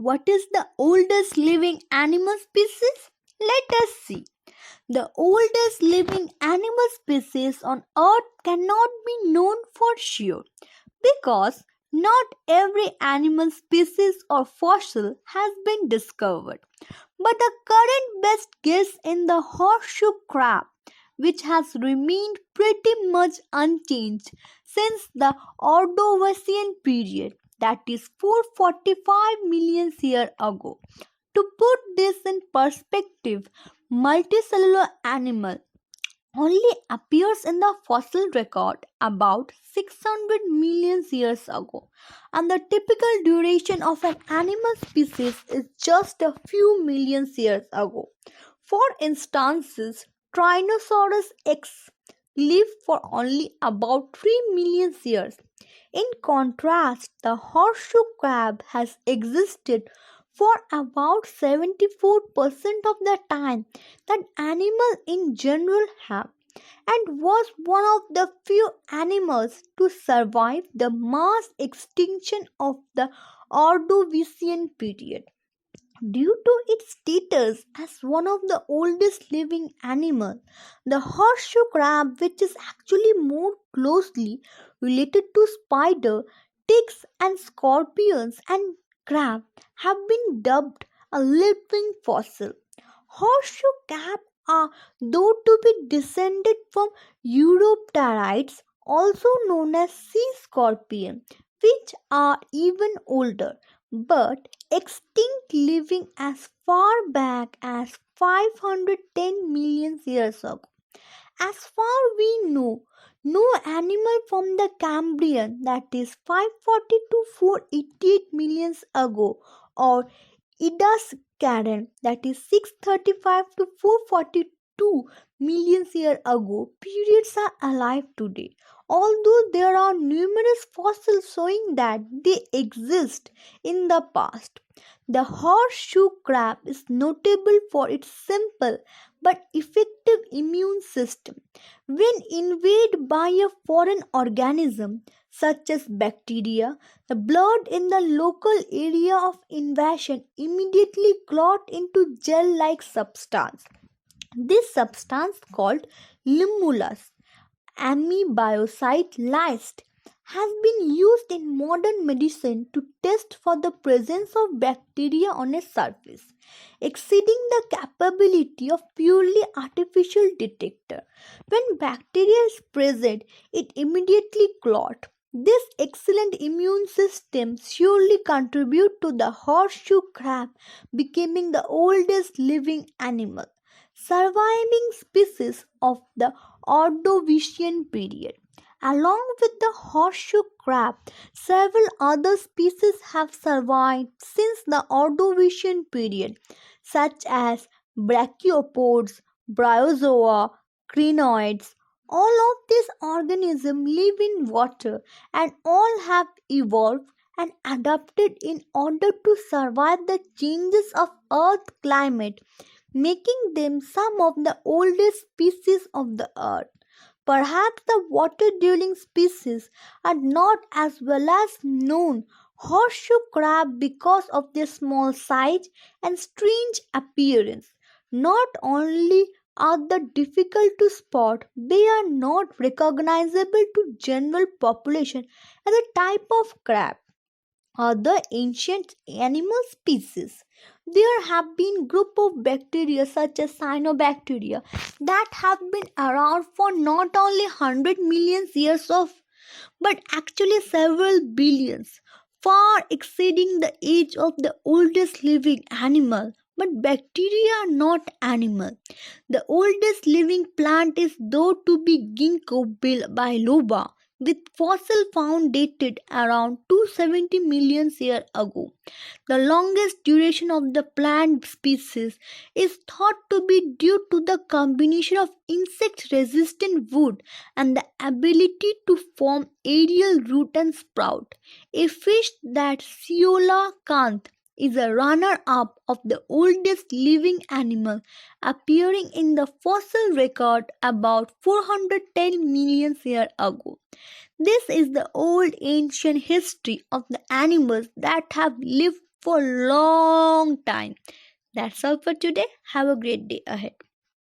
what is the oldest living animal species? Let us see. The oldest living animal species on earth cannot be known for sure because not every animal species or fossil has been discovered. But the current best guess in the horseshoe crab, which has remained pretty much unchanged since the Ordovician period, that is 445 million years ago. To put this in perspective, multicellular animal only appears in the fossil record about 600 million years ago, and the typical duration of an animal species is just a few million years ago. For instance, Tyrannosaurus X lived for only about 3 million years. In contrast, the horseshoe crab has existed for about 74% of the time that animals in general have, and was one of the few animals to survive the mass extinction of the Ordovician period. Due to its status as one of the oldest living animals, the horseshoe crab, which is actually more closely related to spider, ticks, and scorpions and crab, have been dubbed a living fossil. Horseshoe crab are thought to be descended from Europterids, also known as sea scorpion, which are even older, but extinct, living as far back as 510 million years ago. As far we know, no animal from the Cambrian, that is 540 to 488 millions ago, or Idascaran, that is 635 to 442 million years ago, periods are alive today. Although there are numerous fossils showing that they exist in the past. The horseshoe crab is notable for its simple but effective immune system. When invaded by a foreign organism such as bacteria, the blood in the local area of invasion immediately clot into gel-like substance. This substance called limulus amebiocyte lysed has been used in modern medicine to test for the presence of bacteria on a surface, exceeding the capability of purely artificial detector. When bacteria is present, it immediately clot. This excellent immune system surely contribute to the horseshoe crab becoming the oldest living animal, surviving species of the Ordovician period. Along with the horseshoe crab, several other species have survived since the Ordovician period, such as brachiopods, bryozoa, crinoids. All of these organisms live in water and all have evolved and adapted in order to survive the changes of Earth climate, making them some of the oldest species of the earth. Perhaps the water dwelling species are not as well as known horseshoe crab because of their small size and strange appearance. Not only are they difficult to spot, they are not recognizable to general population as a type of crab. Other ancient animal species. There have been group of bacteria such as cyanobacteria that have been around for not only 100 million years of but actually several billions, far exceeding the age of the oldest living animal. But bacteria are not animal. The oldest living plant is thought to be Ginkgo biloba, with fossil found dated around 270 million years ago. The longest duration of the plant species is thought to be due to the combination of insect resistant wood and the ability to form aerial root and sprout. A fish that coelacanth is a runner-up of the oldest living animal, appearing in the fossil record about 410 million years ago. This is the old ancient history of the animals that have lived for long time. That's all for today. Have a great day ahead.